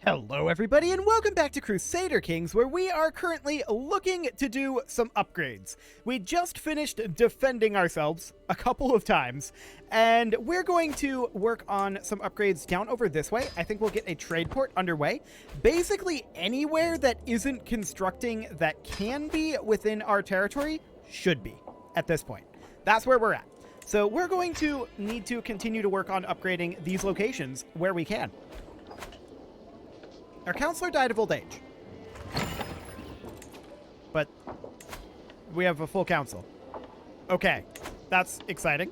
Hello everybody and welcome back to Crusader Kings, where we are currently looking to do some upgrades. We just finished defending ourselves a couple of times, and we're going to work on some upgrades down over this way. I think we'll get a trade port underway. Basically anywhere that isn't constructing that can be within our territory should be at this point. That's where we're at. So we're going to need to continue to work on upgrading these locations where we can. Our counselor died of old age. But we have a full council. Okay, that's exciting.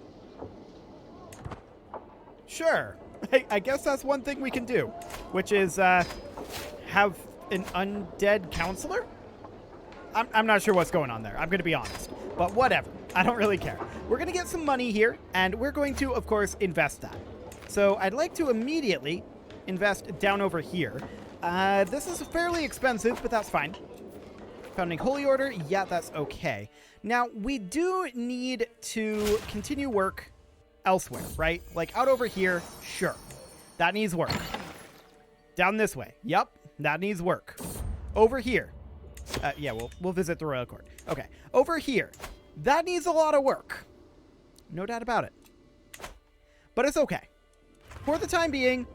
Sure. I guess that's one thing we can do, which is have an undead counselor? I'm not sure what's going on there. I'm going to be honest. But whatever. I don't really care. We're going to get some money here, and we're going to, of course, invest that. So I'd like to immediately invest down over here. This is fairly expensive, but that's fine. Founding Holy Order, yeah, that's okay. Now, we do need to continue work elsewhere, right? Like out over here, sure. That needs work. Down this way, yep, that needs work. Over here, yeah, we'll visit the Royal Court. Okay, over here, that needs a lot of work. No doubt about it. But it's okay. For the time being,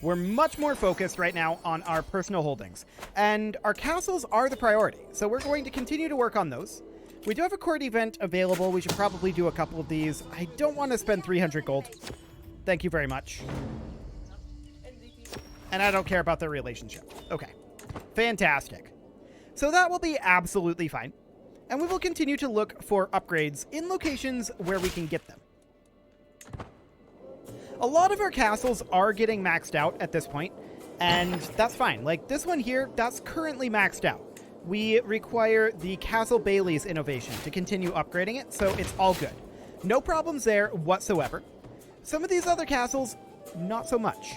we're much more focused right now on our personal holdings, and our castles are the priority, so we're going to continue to work on those. We do have a court event available. We should probably do a couple of these. I don't want to spend 300 gold. Thank you very much. And I don't care about their relationship. Okay. Fantastic. So that will be absolutely fine, and we will continue to look for upgrades in locations where we can get them. A lot of our castles are getting maxed out at this point, and that's fine. Like this one here, that's currently maxed out. We require the Castle Bailey's innovation to continue upgrading it, so it's all good. No problems there whatsoever. Some of these other castles, not so much.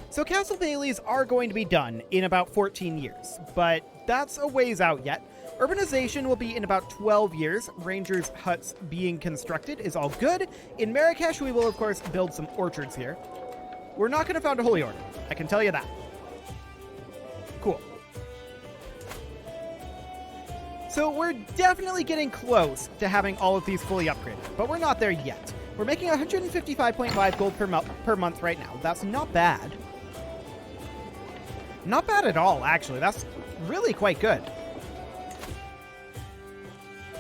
So Castle Bailey's are going to be done in about 14 years, but that's a ways out yet. Urbanization will be in about 12 years. Rangers' huts being constructed is all good. In Marrakesh, we will, of course, build some orchards here. We're not going to found a Holy Order. I can tell you that. Cool. So we're definitely getting close to having all of these fully upgraded, but we're not there yet. We're making 155.5 gold per month right now. That's not bad. Not bad at all, actually. That's really quite good.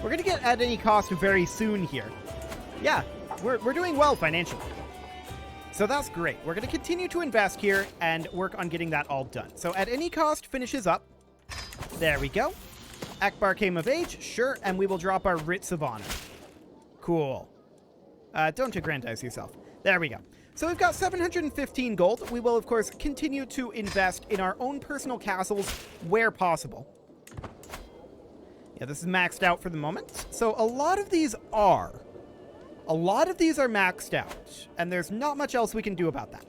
We're going to get at any cost very soon here. Yeah, we're doing well financially. So that's great. We're going to continue to invest here and work on getting that all done. So at any cost finishes up. There we go. Akbar came of age, sure, and we will drop our writs of honor. Cool. Don't aggrandize yourself. There we go. So we've got 715 gold. We will, of course, continue to invest in our own personal castles where possible. Yeah, this is maxed out for the moment. So a lot of these are. A lot of these are maxed out, and there's not much else we can do about that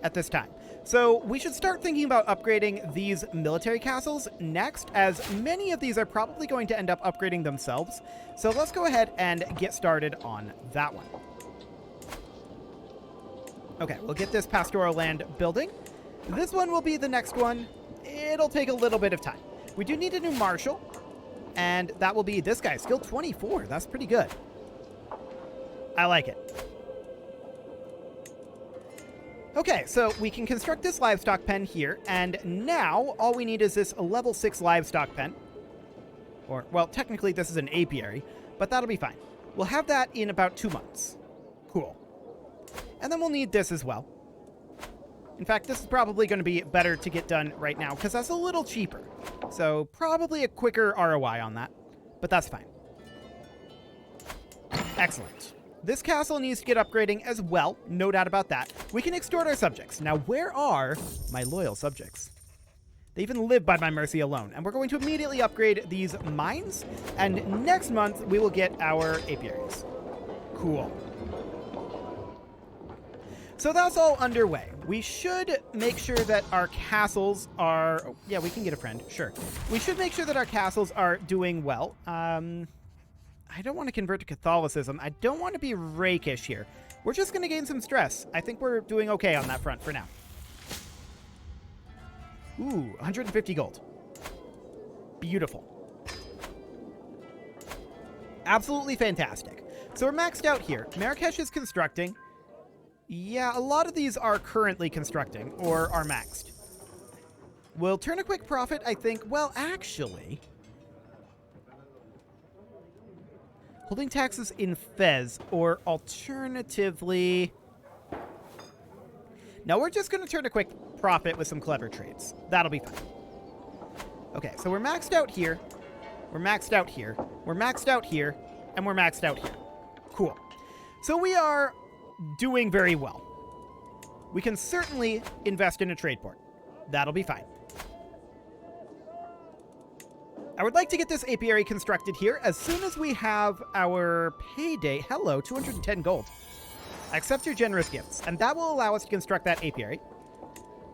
at this time. So we should start thinking about upgrading these military castles next, as many of these are probably going to end up upgrading themselves. So let's go ahead and get started on that one. Okay, we'll get this pastoral land building. This one will be the next one. It'll take a little bit of time. We do need a new marshal, and that will be this guy, skill 24. That's pretty good. I like it. Okay, so we can construct this livestock pen here, and now all we need is this level 6 livestock pen. Or, well, technically this is an apiary, but that'll be fine. We'll have that in about 2 months. Cool. And then we'll need this as well. In fact, this is probably going to be better to get done right now, because that's a little cheaper. So probably a quicker ROI on that, but that's fine. Excellent. This castle needs to get upgrading as well, no doubt about that. We can extort our subjects. Now, where are my loyal subjects? They even live by my mercy alone. And we're going to immediately upgrade these mines, and next month we will get our apiaries. Cool. So that's all underway. We should make sure that our castles are... Oh, yeah, we can get a friend. Sure. We should make sure that our castles are doing well. I don't want to convert to Catholicism. I don't want to be rakish here. We're just going to gain some stress. I think we're doing okay on that front for now. Ooh, 150 gold. Beautiful. Absolutely fantastic. So we're maxed out here. Marrakesh is constructing. Yeah, a lot of these are currently constructing or are maxed. We'll turn a quick profit, I think. Well, actually, holding taxes in Fez, or alternatively... No, we're just going to turn a quick profit with some clever trades. That'll be fine. Okay, so we're maxed out here. We're maxed out here. We're maxed out here. And we're maxed out here. Cool. So we are doing very well. We can certainly invest in a trade port. That'll be fine. I would like to get this apiary constructed here as soon as we have our payday. Hello, 210 gold. I accept your generous gifts, and that will allow us to construct that apiary.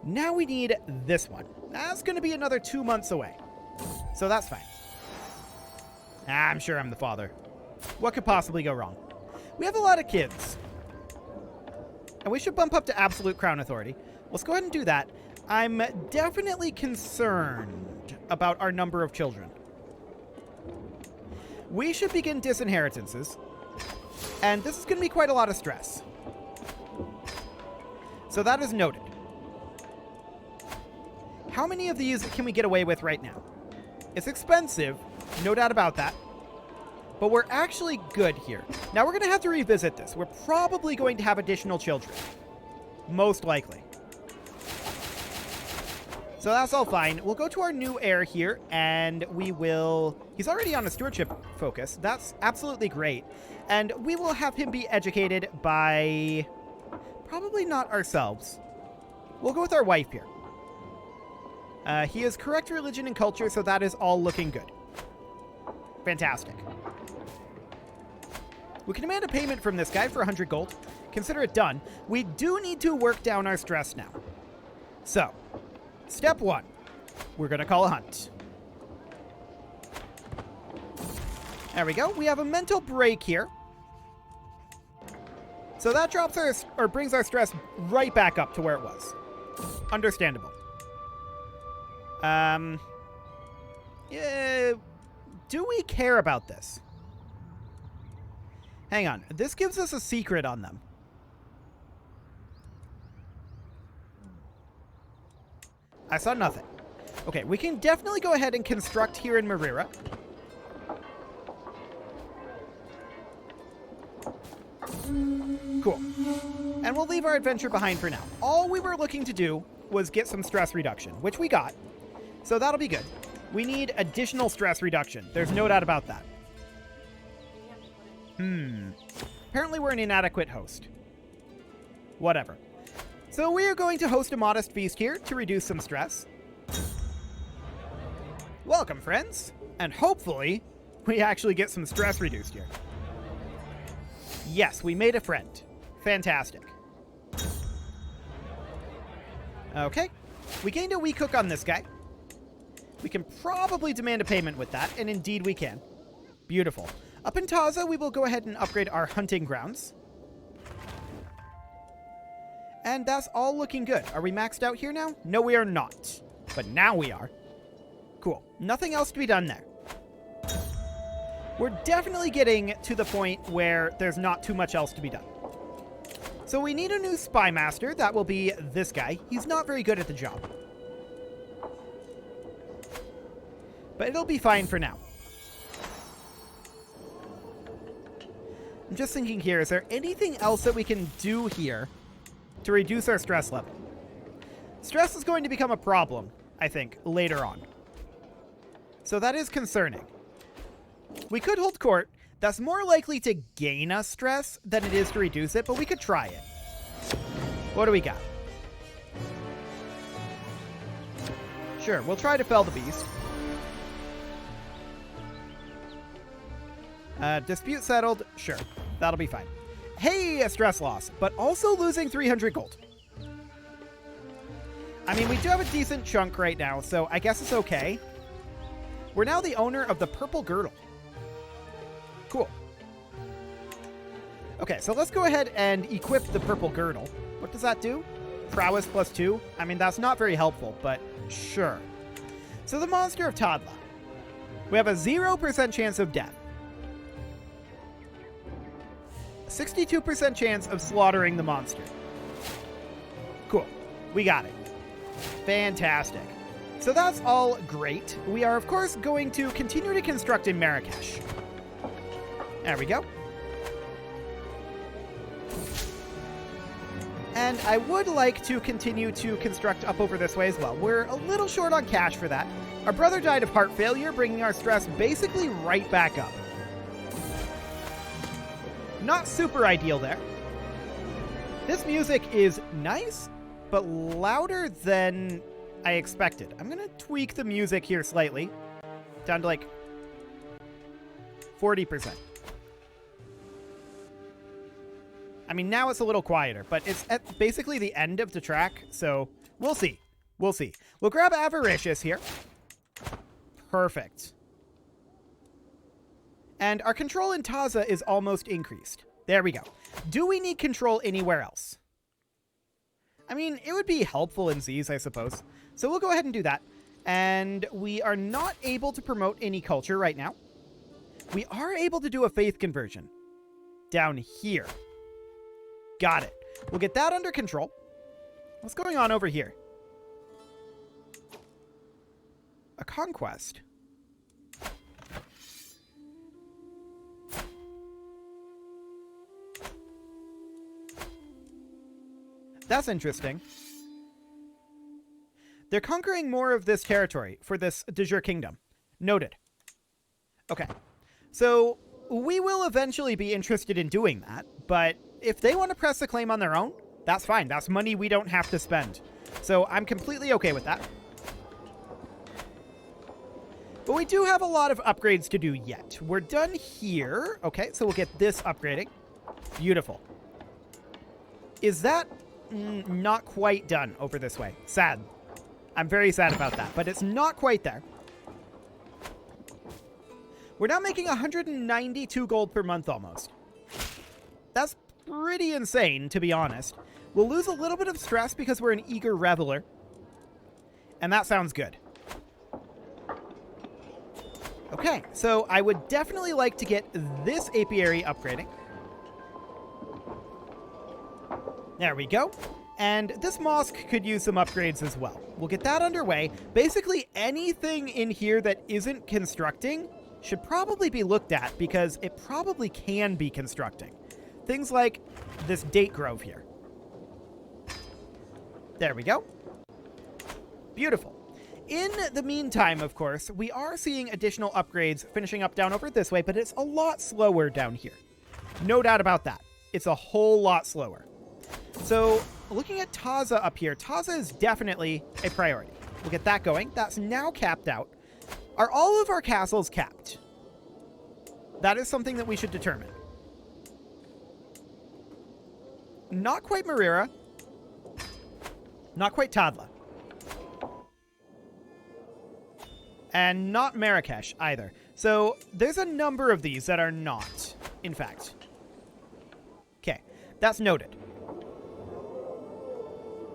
Now we need this one. That's going to be another 2 months away. So that's fine. I'm sure I'm the father. What could possibly go wrong? We have a lot of kids. And we should bump up to absolute crown authority. Let's go ahead and do that. I'm definitely concerned about our number of children. We should begin disinheritances. And this is going to be quite a lot of stress. So that is noted. How many of these can we get away with right now? It's expensive, no doubt about that. But we're actually good here. Now we're going to have to revisit this. We're probably going to have additional children. Most likely. So that's all fine. We'll go to our new heir here, and we will... He's already on a stewardship focus. That's absolutely great. And we will have him be educated by... Probably not ourselves. We'll go with our wife here. He has correct religion and culture, so that is all looking good. Fantastic. We can demand a payment from this guy for 100 gold. Consider it done. We do need to work down our stress now. So, step 1. We're going to call a hunt. There we go. We have a mental break here. So that drops our, or brings our stress right back up to where it was. Understandable. Do we care about this? Hang on. This gives us a secret on them. I saw nothing. Okay, we can definitely go ahead and construct here in Maghrebia. Cool. And we'll leave our adventure behind for now. All we were looking to do was get some stress reduction, which we got. So that'll be good. We need additional stress reduction. There's no doubt about that. Apparently we're an inadequate host. Whatever. So we are going to host a modest feast here to reduce some stress. Welcome, friends. And hopefully we actually get some stress reduced here. Yes, we made a friend. Fantastic. Okay. We gained a wee cook on this guy. We can probably demand a payment with that, and indeed we can. Beautiful. Up in Taza, we will go ahead and upgrade our hunting grounds. And that's all looking good. Are we maxed out here now? No, we are not. But now we are. Cool. Nothing else to be done there. We're definitely getting to the point where there's not too much else to be done. So we need a new spy master. That will be this guy. He's not very good at the job. But it'll be fine for now. I'm just thinking here, is there anything else that we can do here to reduce our stress level? Stress is going to become a problem, I think, later on. So that is concerning. We could hold court. That's more likely to gain us stress than it is to reduce it, but we could try it. What do we got? Sure, we'll try to fell the beast. Dispute settled. Sure, that'll be fine. Hey, a stress loss, but also losing 300 gold. I mean, we do have a decent chunk right now, so I guess it's okay. We're now the owner of the purple girdle. Cool. Okay, so let's go ahead and equip the purple girdle. What does that do? prowess +2. I mean, that's not very helpful, but sure. So the monster of Tadla. We have a 0% chance of death. 62% chance of slaughtering the monster. Cool. We got it. Fantastic. So that's all great. We are, of course, going to continue to construct in Marrakesh. There we go. And I would like to continue to construct up over this way as well. We're a little short on cash for that. Our brother died of heart failure, bringing our stress basically right back up. Not super ideal there. This music is nice, but louder than I expected. I'm going to tweak the music here slightly, down to like 40%. I mean, now it's a little quieter, but it's at basically the end of the track, so we'll see. We'll see. We'll grab Avaricious here. Perfect. And our control in Taza is almost increased. There we go. Do we need control anywhere else? I mean, it would be helpful in Z's, I suppose. So we'll go ahead and do that. And we are not able to promote any culture right now. We are able to do a faith conversion down here. Got it. We'll get that under control. What's going on over here? A conquest. That's interesting. They're conquering more of this territory for this de jure kingdom. Noted. Okay. So we will eventually be interested in doing that, but if they want to press the claim on their own, that's fine. That's money we don't have to spend. So I'm completely okay with that. But we do have a lot of upgrades to do yet. We're done here. Okay, so we'll get this upgrading. Beautiful. Is that not quite done over this way? Sad. I'm very sad about that, but it's not quite there. We're now making 192 gold per month almost. That's pretty insane, to be honest. We'll lose a little bit of stress because we're an eager reveler. And that sounds good. Okay, so I would definitely like to get this apiary upgrading. There we go. And this mosque could use some upgrades as well. We'll get that underway. Basically, anything in here that isn't constructing should probably be looked at because it probably can be constructing. Things like this date grove here. There we go. Beautiful. In the meantime, of course, we are seeing additional upgrades finishing up down over this way, but it's a lot slower down here. No doubt about that. It's a whole lot slower. So looking at Taza up here, Taza is definitely a priority. We'll get that going. That's now capped out. Are all of our castles capped? That is something that we should determine. Not quite Marira. Not quite Tadla. And not Marrakesh either. So there's a number of these that are not, in fact. Okay, that's noted.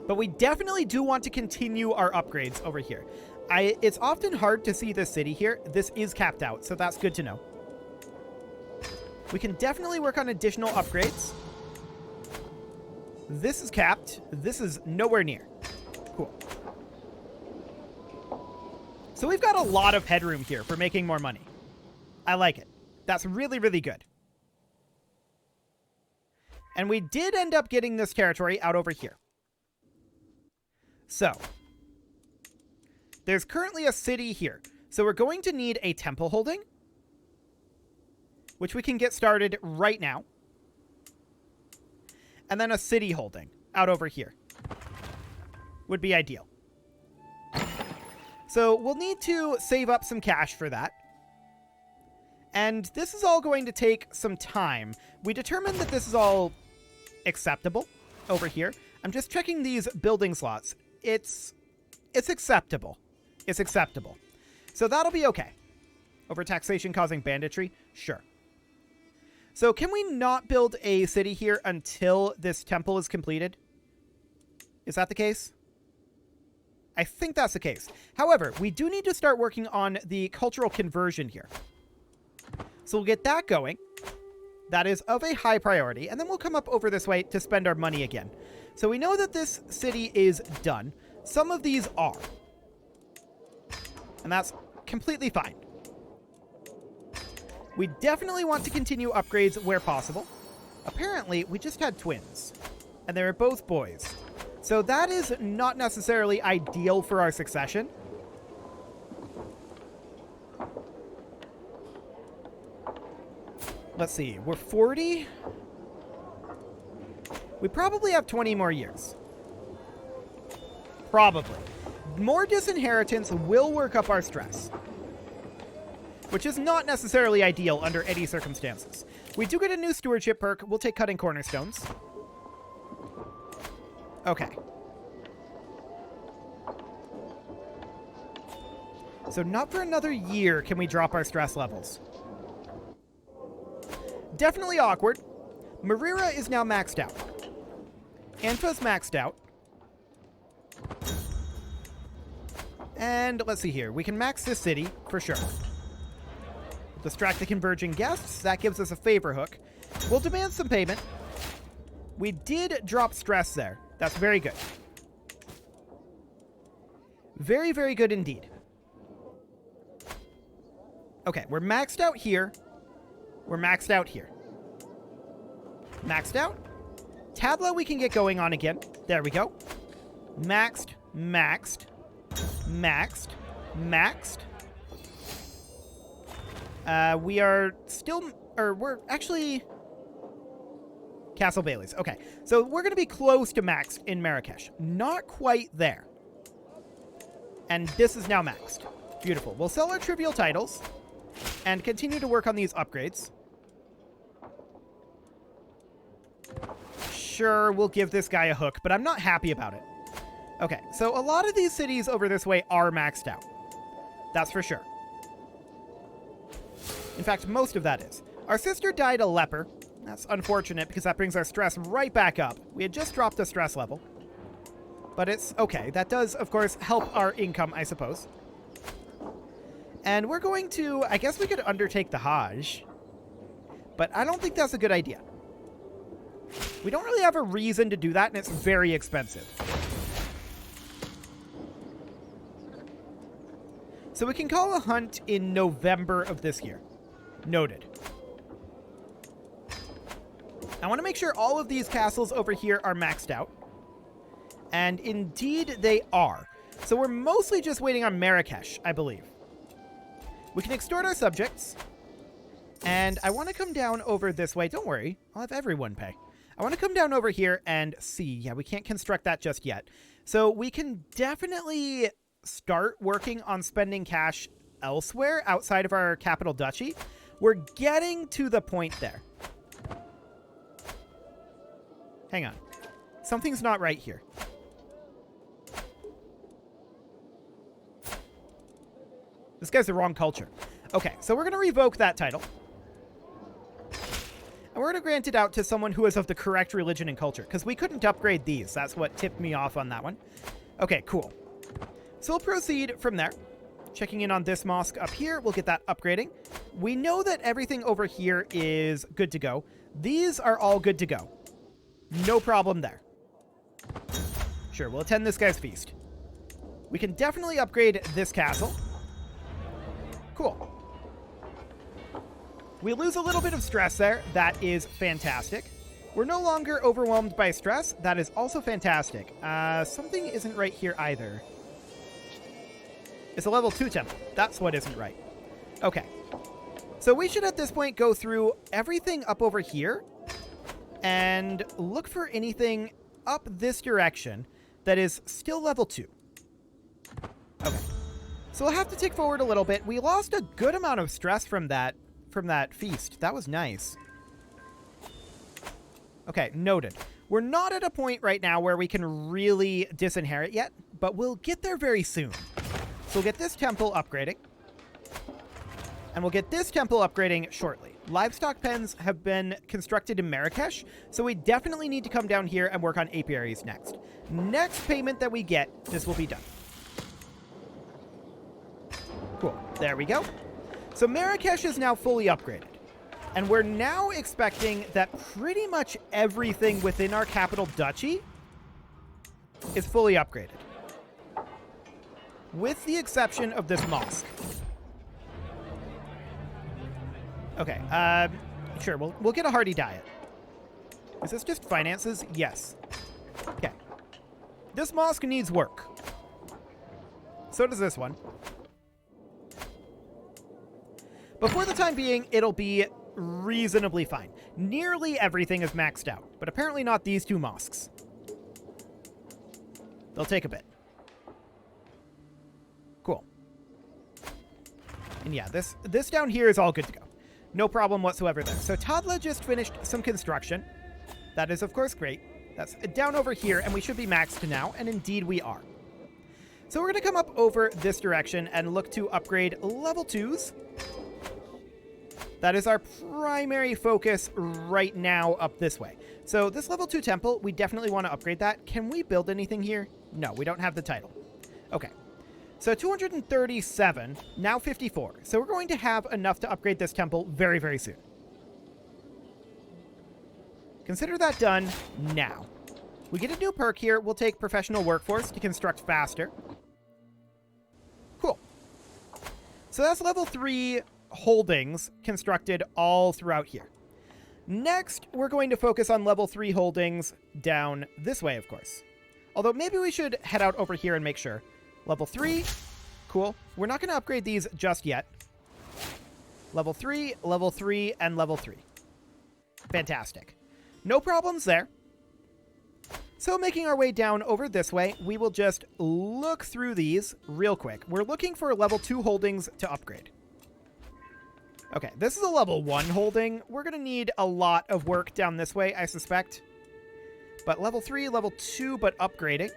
But we definitely do want to continue our upgrades over here. It's often hard to see this city here. This is capped out, so that's good to know. We can definitely work on additional upgrades. This is capped. This is nowhere near. Cool. So we've got a lot of headroom here for making more money. I like it. That's really, really good. And we did end up getting this territory out over here. So, there's currently a city here. So we're going to need a temple holding, which we can get started right now. And then a city holding out over here would be ideal. So we'll need to save up some cash for that. And this is all going to take some time. We determined that this is all acceptable over here. I'm just checking these building slots. It's acceptable. It's acceptable. So that'll be okay. Overtaxation causing banditry? Sure. So can we not build a city here until this temple is completed? Is that the case? I think that's the case. However, we do need to start working on the cultural conversion here. So we'll get that going. That is of a high priority. And then we'll come up over this way to spend our money again. So we know that this city is done. Some of these are. And that's completely fine. We definitely want to continue upgrades where possible. Apparently, we just had twins. And they were both boys. So that is not necessarily ideal for our succession. Let's see. We're 40. We probably have 20 more years. Probably. More disinheritance will work up our stress, which is not necessarily ideal under any circumstances. We do get a new stewardship perk. We'll take cutting cornerstones. Okay. So not for another year can we drop our stress levels. Definitely awkward. Marira is now maxed out. Anfa's maxed out. And let's see here. We can max this city for sure. Distract the converging guests. That gives us a favor hook. We'll demand some payment. We did drop stress there. That's very good. Very, very good indeed. Okay, we're maxed out here. We're maxed out here. Maxed out. Tableau we can get going on again. There we go. Maxed, maxed, maxed, maxed. We are still, or we're actually... Castle Baileys. Okay, so we're going to be close to maxed in Marrakesh. Not quite there. And this is now maxed. Beautiful. We'll sell our trivial titles and continue to work on these upgrades. Sure, we'll give this guy a hook, but I'm not happy about it. Okay, so a lot of these cities over this way are maxed out. That's for sure. In fact, most of that is. Our sister died a leper. That's unfortunate because that brings our stress right back up. We had just dropped the stress level. But it's okay. That does, of course, help our income, I suppose. And we're going to... I guess we could undertake the Hajj. But I don't think that's a good idea. We don't really have a reason to do that, and it's very expensive. So we can call a hunt in November of this year. Noted. I want to make sure all of these castles over here are maxed out. And indeed they are. So we're mostly just waiting on Marrakesh, I believe. We can extort our subjects. And I want to come down over this way. Don't worry. I'll have everyone pay. I want to come down over here and see. Yeah, we can't construct that just yet. So we can definitely start working on spending cash elsewhere outside of our capital duchy. We're getting to the point there. Hang on. Something's not right here. This guy's the wrong culture. Okay, so we're going to revoke that title. And we're going to grant it out to someone who is of the correct religion and culture, because we couldn't upgrade these. That's what tipped me off on that one. Okay, cool. So we'll proceed from there. Checking in on this mosque up here. We'll get that upgrading. We know that everything over here is good to go. These are all good to go. No problem there. Sure, we'll attend this guy's feast. We can definitely upgrade this castle. Cool. We lose a little bit of stress there. That is fantastic. We're no longer overwhelmed by stress. That is also fantastic. Something isn't right here either. It's a level 2 temple. That's what isn't right. Okay. So we should at this point go through everything up over here and look for anything up this direction that is still level 2. Okay. So we'll have to tick forward a little bit. We lost a good amount of stress from that feast. That was nice. Okay, noted. We're not at a point right now where we can really disinherit yet, but we'll get there very soon. So we'll get this temple upgrading. And we'll get this temple upgrading shortly. Livestock pens have been constructed in Marrakesh, so we definitely need to come down here and work on apiaries next. Next payment that we get, this will be done. Cool. There we go. So Marrakesh is now fully upgraded. And we're now expecting that pretty much everything within our capital duchy is fully upgraded. With the exception of this mosque. Okay, sure, we'll get a hearty diet. Is this just finances? Yes. Okay. This mosque needs work. So does this one. But for the time being, it'll be reasonably fine. Nearly everything is maxed out, but apparently not these two mosques. They'll take a bit. Cool. And yeah, this down here is all good to go. No problem whatsoever there. So Tadla just finished some construction. That is, of course, great. That's down over here, and we should be maxed now, and indeed we are. So we're going to come up over this direction and look to upgrade level 2s. That is our primary focus right now up this way. So this level 2 temple, we definitely want to upgrade that. Can we build anything here? No, we don't have the title. Okay. So 237, now 54. So we're going to have enough to upgrade this temple very, very soon. Consider that done now. We get a new perk here. We'll take professional workforce to construct faster. Cool. So that's level 3 holdings constructed all throughout here. Next, we're going to focus on level 3 holdings down this way, of course. Although maybe we should head out over here and make sure. Level 3, cool. We're not going to upgrade these just yet. Level 3, and level 3. Fantastic. No problems there. So making our way down over this way, we will just look through these real quick. We're looking for level 2 holdings to upgrade. Okay, this is a level 1 holding. We're going to need a lot of work down this way, I suspect. But level 3, level 2, but upgrading.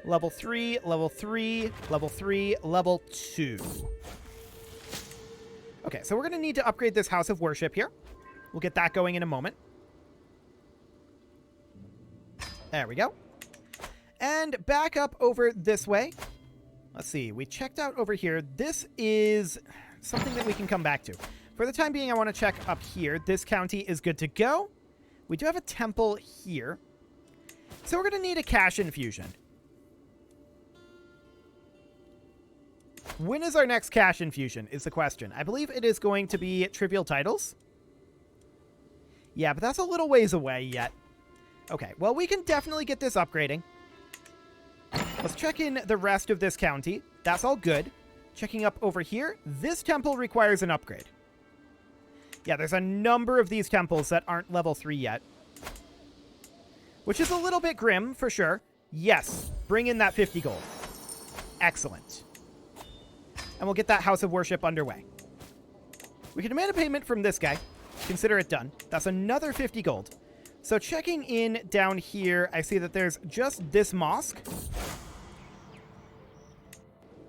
Level 3, level 3, level 3, level 2. Okay, so we're going to need to upgrade this house of worship here. We'll get that going in a moment. There we go. And back up over this way. Let's see, we checked out over here. This is something that we can come back to. For the time being, I want to check up here. This county is good to go. We do have a temple here. So we're going to need a cash infusion. When is our next cash infusion is the question. I believe it is going to be trivial titles. Yeah, but that's a little ways away yet. Okay, well, we can definitely get this upgrading. Let's check in the rest of this county. That's all good. Checking up over here. This temple requires an upgrade. Yeah, there's a number of these temples that aren't level 3 yet. Which is a little bit grim, for sure. Yes, bring in that 50 gold. Excellent. And we'll get that house of worship underway. We can demand a payment from this guy. Consider it done. That's another 50 gold. So checking in down here, I see that there's just this mosque.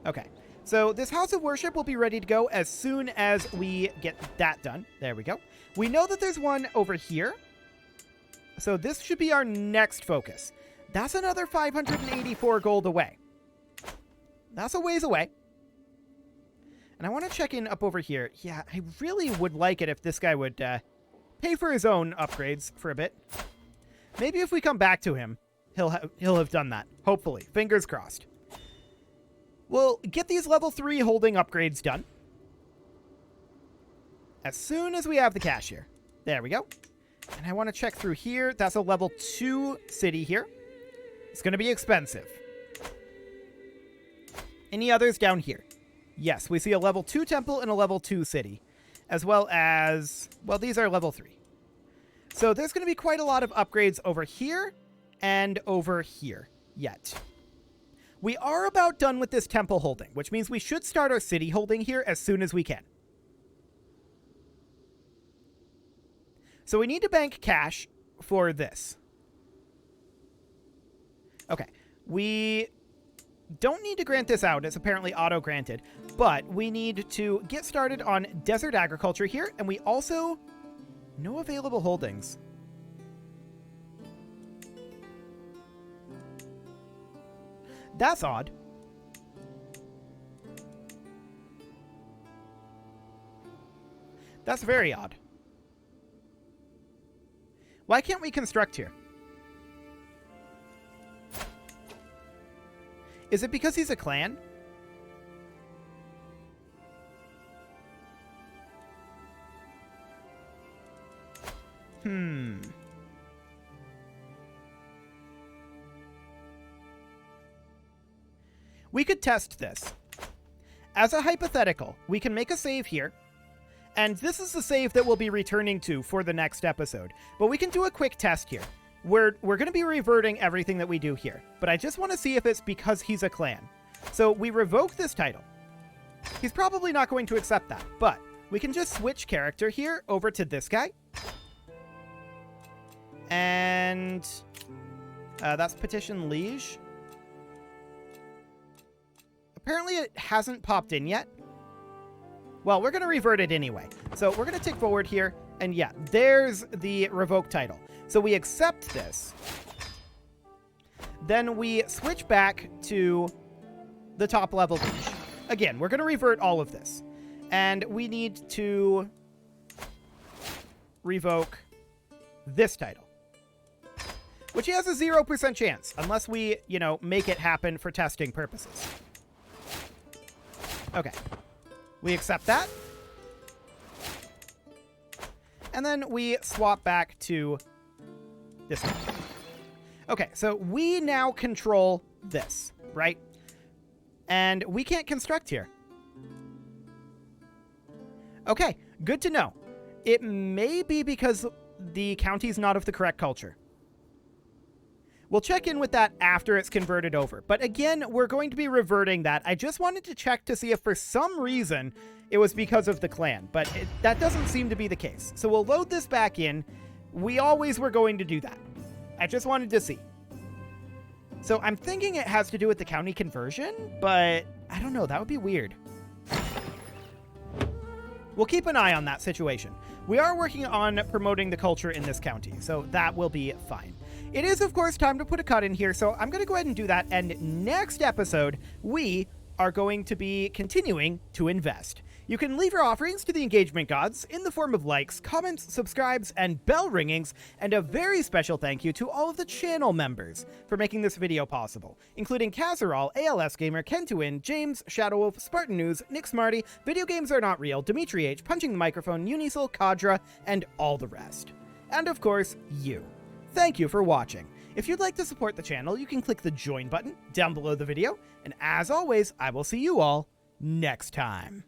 Okay. So this house of worship will be ready to go as soon as we get that done. There we go. We know that there's one over here. So this should be our next focus. That's another 584 gold away. That's a ways away. And I want to check in up over here. Yeah, I really would like it if this guy would pay for his own upgrades for a bit. Maybe if we come back to him, he'll have done that. Hopefully. Fingers crossed. We'll get these level 3 holding upgrades done. As soon as we have the cash here. There we go. And I want to check through here. That's a level 2 city here. It's going to be expensive. Any others down here? Yes, we see a level 2 temple and a level 2 city. As well as, well, these are level 3. So there's going to be quite a lot of upgrades over here and over here yet. We are about done with this temple holding, which means we should start our city holding here as soon as we can. So we need to bank cash for this. Okay. We don't need to grant this out. It's apparently auto-granted. But we need to get started on desert agriculture here, and we also... no available holdings. That's odd. That's very odd. Why can't we construct here? Is it because he's a clan? We could test this. As a hypothetical, we can make a save here. And this is the save that we'll be returning to for the next episode. But we can do a quick test here. We're going to be reverting everything that we do here. But I just want to see if it's because he's a clan. So we revoke this title. He's probably not going to accept that. But we can just switch character here over to this guy. And that's Petition Liege. Apparently it hasn't popped in yet. Well, we're going to revert it anyway. So we're going to tick forward here. And yeah, there's the revoke title. So we accept this. Then we switch back to the top level liege. Again, we're going to revert all of this. And we need to revoke this title, which he has a 0% chance, unless we, you know, make it happen for testing purposes. Okay. We accept that. And then we swap back to this one. Okay, so we now control this, right? And we can't construct here. Okay, good to know. It may be because the county's not of the correct culture. We'll check in with that after it's converted over. But again, we're going to be reverting that. I just wanted to check to see if for some reason it was because of the clan, but that doesn't seem to be the case. So we'll load this back in. We always were going to do that. I just wanted to see. So I'm thinking it has to do with the county conversion, but I don't know. That would be weird. We'll keep an eye on that situation. We are working on promoting the culture in this county, so that will be fine. It is, of course, time to put a cut in here, so I'm going to go ahead and do that, and next episode, we are going to be continuing to invest. You can leave your offerings to the engagement gods in the form of likes, comments, subscribes, and bell ringings, and a very special thank you to all of the channel members for making this video possible, including Kazerall, ALS Gamer, Kentuin, James, Shadowwolf, Spartan News, Nick Smarty, Video Games Are Not Real, Dimitri H, Punching the Microphone, Unisol, Kadra, and all the rest. And of course, you. Thank you for watching. If you'd like to support the channel, you can click the join button down below the video, and as always, I will see you all next time.